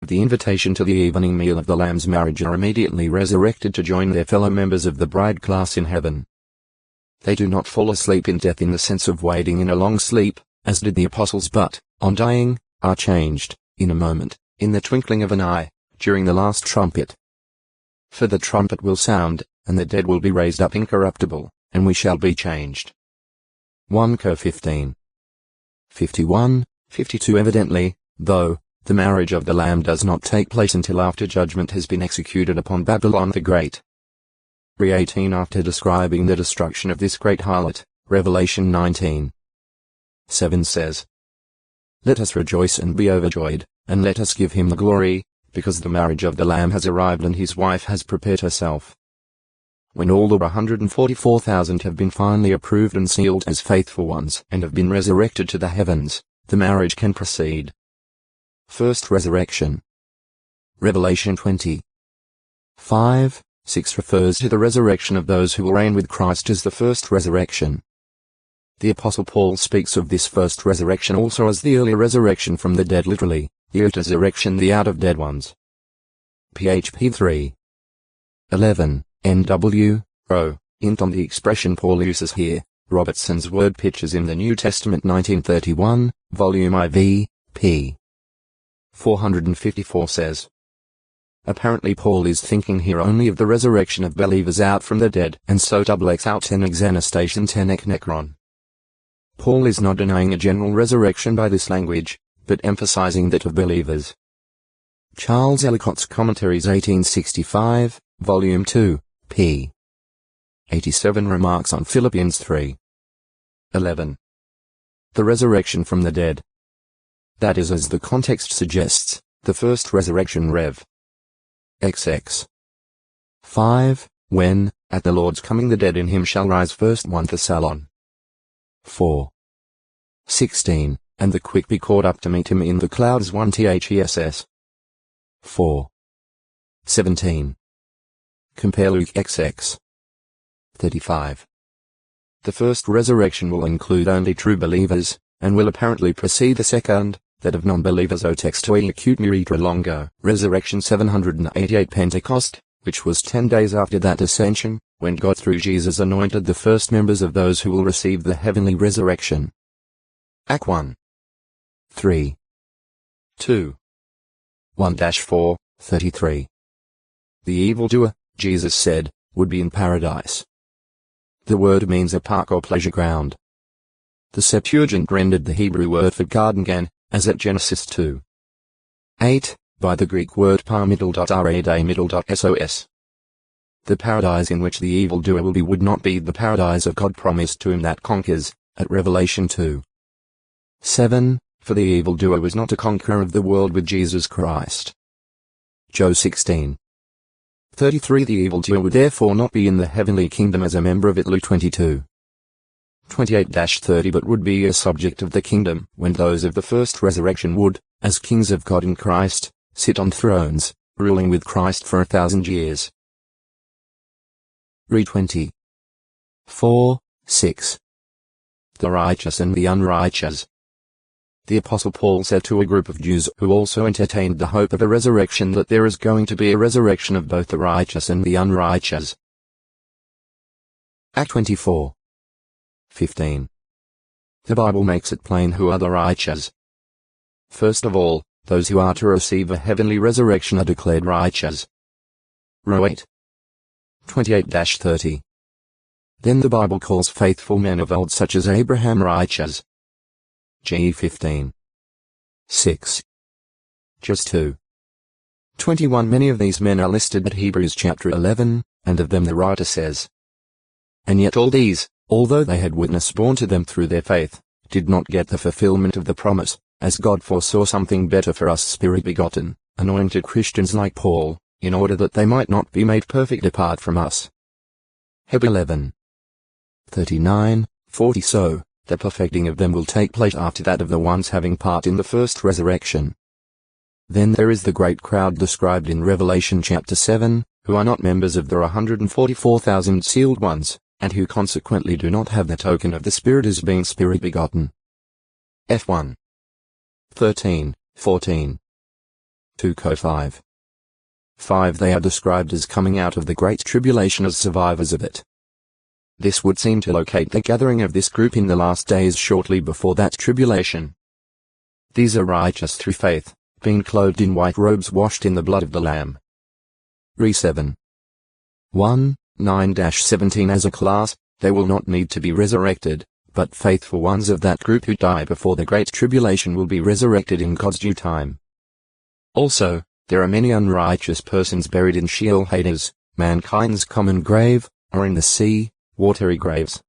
the invitation to the evening meal of the Lamb's marriage are immediately resurrected to join their fellow members of the bride class in heaven. They do not fall asleep in death in the sense of wading in a long sleep, as did the apostles, but, on dying, are changed, in a moment, in the twinkling of an eye, during the last trumpet. For the trumpet will sound, and the dead will be raised up incorruptible, and we shall be changed. 1 Cor 15. 51, 52. Evidently, though, the marriage of the Lamb does not take place until after judgment has been executed upon Babylon the Great. 18. After describing the destruction of this great harlot, Revelation 19. 7 says, "Let us rejoice and be overjoyed, and let us give him the glory, because the marriage of the Lamb has arrived and his wife has prepared herself." When all the 144,000 have been finally approved and sealed as faithful ones and have been resurrected to the heavens, the marriage can proceed. First resurrection. Revelation 20. 5, 6 refers to the resurrection of those who will reign with Christ as the first resurrection. The Apostle Paul speaks of this first resurrection also as the early resurrection from the dead, literally, the resurrection, the out of dead ones. php 3. 11, NW, Ro, int on the expression Paul uses here, Robertson's Word Pictures in the New Testament 1931, Volume IV, p. 454 says. Apparently Paul is thinking here only of the resurrection of believers out from the dead, and so XX out ten exanastation ten ek necron. Paul is not denying a general resurrection by this language, but emphasizing that of believers. Charles Ellicott's Commentaries 1865, Volume 2, p. 87 remarks on Philippians 3. 11. The resurrection from the dead. That is, as the context suggests, the first resurrection Rev. XX 5, when, at the Lord's coming the dead in him shall rise first. 1 Thessalon 4. 16, and the quick be caught up to meet him in the clouds. 1 Thess 4. 17. Compare Luke XX 35. The first resurrection will include only true believers, and will apparently precede the second, that of non-believers. O textoi acute miritra longo. Resurrection 788 Pentecost, which was 10 days after that ascension, when God through Jesus anointed the first members of those who will receive the heavenly resurrection. Act 1. 3. 2. 1-4, 33. The evildoer, Jesus said, would be in paradise. The word means a park or pleasure ground. The Septuagint rendered the Hebrew word for garden gan, as at Genesis 2. 8, by the Greek word par-middle.rad-middle.sos. The paradise in which the evildoer will be would not be the paradise of God promised to him that conquers, at Revelation 2. 7, for the evildoer was not a conqueror of the world with Jesus Christ. Job 16. 33. The evildoer would therefore not be in the heavenly kingdom as a member of it. Luke 22. 28-30 but would be a subject of the kingdom, when those of the first resurrection would, as kings of God in Christ, sit on thrones, ruling with Christ for 1,000 years. Read 20. 4, 6. The righteous and the unrighteous. The Apostle Paul said to a group of Jews who also entertained the hope of a resurrection that there is going to be a resurrection of both the righteous and the unrighteous. Act 24. 15. The Bible makes it plain who are the righteous. First of all, those who are to receive a heavenly resurrection are declared righteous. Row 8. 28-30. Then the Bible calls faithful men of old such as Abraham righteous. G 15. 6. Just 2. 21. Many of these men are listed at Hebrews chapter 11, and of them the writer says, "And yet all these, although they had witness borne to them through their faith, did not get the fulfillment of the promise, as God foresaw something better for us spirit-begotten, anointed Christians like Paul, in order that they might not be made perfect apart from us." Heb 11. 39, 40. So, the perfecting of them will take place after that of the ones having part in the first resurrection. Then there is the great crowd described in Revelation chapter 7, who are not members of the 144,000 sealed ones, and who consequently do not have the token of the Spirit as being spirit-begotten. F1. 13, 14. 2 Co 5. 5. They are described as coming out of the Great Tribulation as survivors of it. This would seem to locate the gathering of this group in the last days shortly before that tribulation. These are righteous through faith, being clothed in white robes washed in the blood of the Lamb. Re 7. 1, 9-17 As a class, they will not need to be resurrected, but faithful ones of that group who die before the Great Tribulation will be resurrected in God's due time. Also, there are many unrighteous persons buried in Sheol Hades, mankind's common grave, or in the sea, watery graves.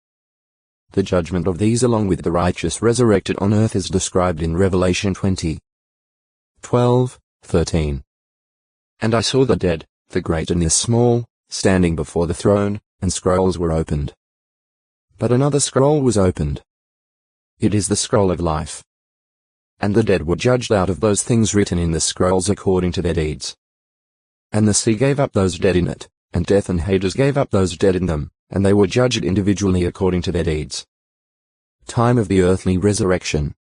The judgment of these along with the righteous resurrected on earth is described in Revelation 20. 12, 13. And I saw the dead, the great and the small, standing before the throne, and scrolls were opened. But another scroll was opened. It is the scroll of life. And the dead were judged out of those things written in the scrolls according to their deeds. And the sea gave up those dead in it, and death and Hades gave up those dead in them, and they were judged individually according to their deeds. Time of the earthly resurrection.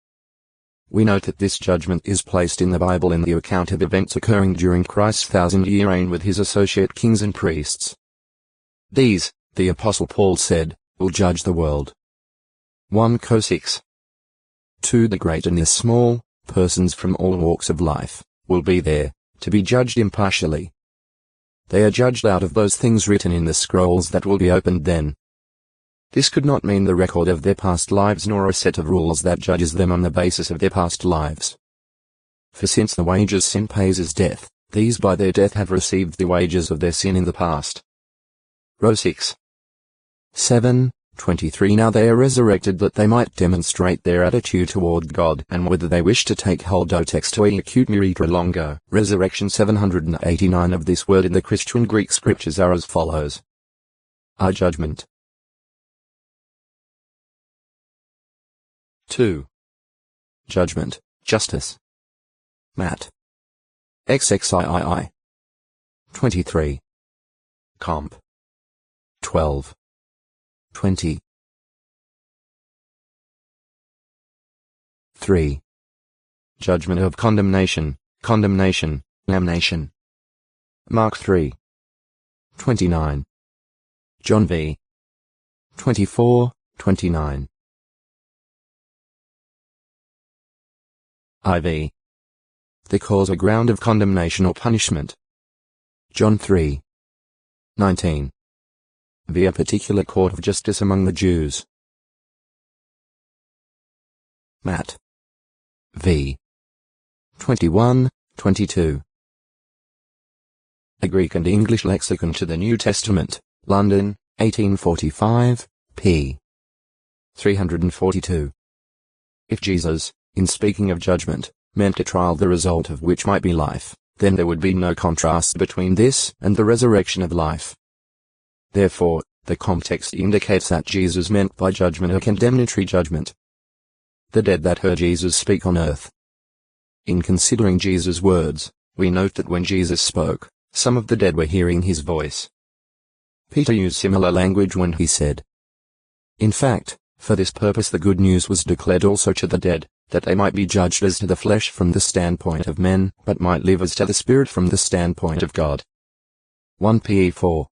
We note that this judgment is placed in the Bible in the account of events occurring during Christ's 1,000-year reign with his associate kings and priests. These, the Apostle Paul said, will judge the world. 1 Co 6. 2 The great and the small, persons from all walks of life, will be there, to be judged impartially. They are judged out of those things written in the scrolls that will be opened then. This could not mean the record of their past lives nor a set of rules that judges them on the basis of their past lives. For since the wages sin pays is death, these by their death have received the wages of their sin in the past. Row 6. 7, 23 Now they are resurrected that they might demonstrate their attitude toward God and whether they wish to take hold o textoi acute miritra longo. Resurrection 789 of this word in the Christian Greek scriptures are as follows. Our judgment. 2. Judgment, justice. Mat. XXIII. 23. Comp. 12. 20. 3. Judgment of condemnation, condemnation, damnation. Mark 3. 29. John v. 24, 29. IV. The cause or ground of condemnation or punishment. John 3. 19. Via particular court of justice among the Jews. Matt. V. 21, 22. A Greek and English lexicon to the New Testament, London, 1845, p. 342. If Jesus, in speaking of judgment, meant a trial the result of which might be life, then there would be no contrast between this and the resurrection of life. Therefore, the context indicates that Jesus meant by judgment a condemnatory judgment. The dead that heard Jesus speak on earth. In considering Jesus' words, we note that when Jesus spoke, some of the dead were hearing his voice. Peter used similar language when he said, in fact, for this purpose the good news was declared also to the dead, that they might be judged as to the flesh from the standpoint of men, but might live as to the spirit from the standpoint of God. 1 Pe 4.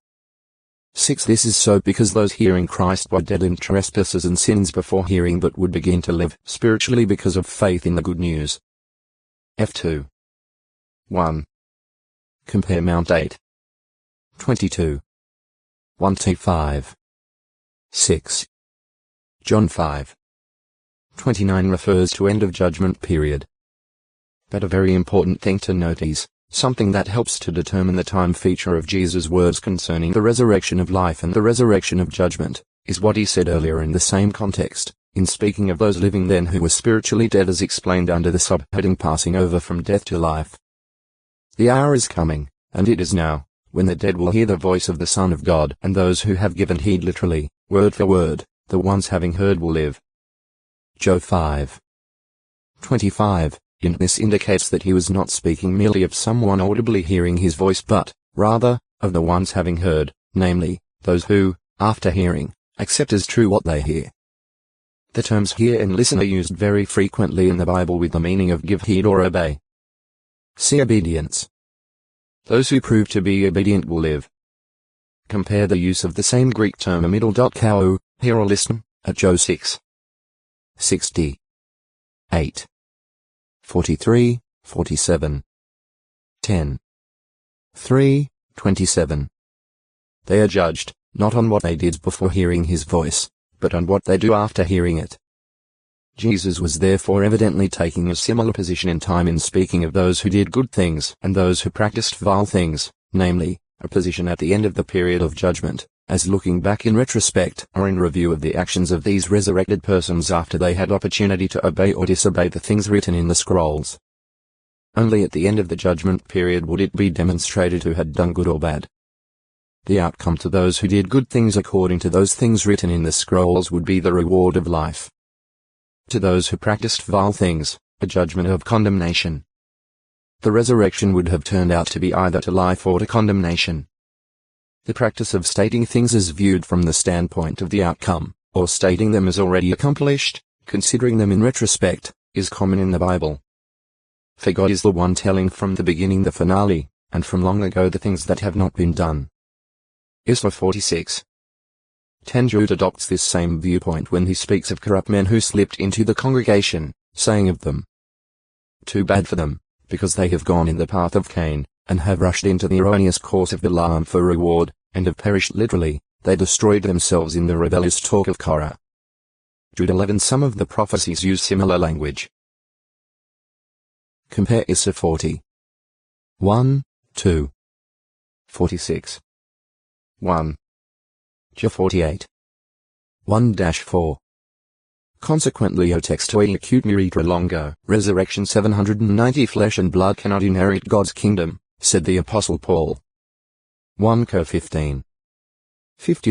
6 This is so because those hearing Christ were dead in trespasses and sins before hearing but would begin to live spiritually because of faith in the good news. F2. 1. Compare Mount 8. 22. 1-5. 6. John 5. 29 refers to end of judgment period. But a very important thing to note is, something that helps to determine the time feature of Jesus' words concerning the resurrection of life and the resurrection of judgment, is what he said earlier in the same context, in speaking of those living then who were spiritually dead as explained under the subheading passing over from death to life. The hour is coming, and it is now, when the dead will hear the voice of the Son of God, and those who have given heed literally, word for word, the ones having heard will live. Job 5. 25. In this indicates that he was not speaking merely of someone audibly hearing his voice but, rather, of the ones having heard, namely, those who, after hearing, accept as true what they hear. The terms hear and listen are used very frequently in the Bible with the meaning of give heed or obey. See obedience. Those who prove to be obedient will live. Compare the use of the same Greek term amidal.ko, here or listen, at Joe 6. 60. 8. 43, 47. 10. 3, 27. They are judged, not on what they did before hearing his voice, but on what they do after hearing it. Jesus was therefore evidently taking a similar position in time in speaking of those who did good things and those who practiced vile things, namely, a position at the end of the period of judgment, as looking back in retrospect or in review of the actions of these resurrected persons after they had opportunity to obey or disobey the things written in the scrolls. Only at the end of the judgment period would it be demonstrated who had done good or bad. The outcome to those who did good things according to those things written in the scrolls would be the reward of life. To those who practiced vile things, a judgment of condemnation. The resurrection would have turned out to be either to life or to condemnation. The practice of stating things as viewed from the standpoint of the outcome, or stating them as already accomplished, considering them in retrospect, is common in the Bible. For God is the one telling from the beginning the finale, and from long ago the things that have not been done. Isra 46. 10. Jude adopts this same viewpoint when he speaks of corrupt men who slipped into the congregation, saying of them, "Too bad for them, because they have gone in the path of Cain, and have rushed into the erroneous course of Balaam for reward, and have perished literally, they destroyed themselves in the rebellious talk of Korah." Jude 11. Some of the prophecies use similar language. Compare Isra 40. 1, 2. 46. 1. Jah 48. 1-4. Consequently o textoi acute miritra longo, resurrection 790 flesh and blood cannot inherit God's kingdom, said the Apostle Paul. 1 Cor 15. 50.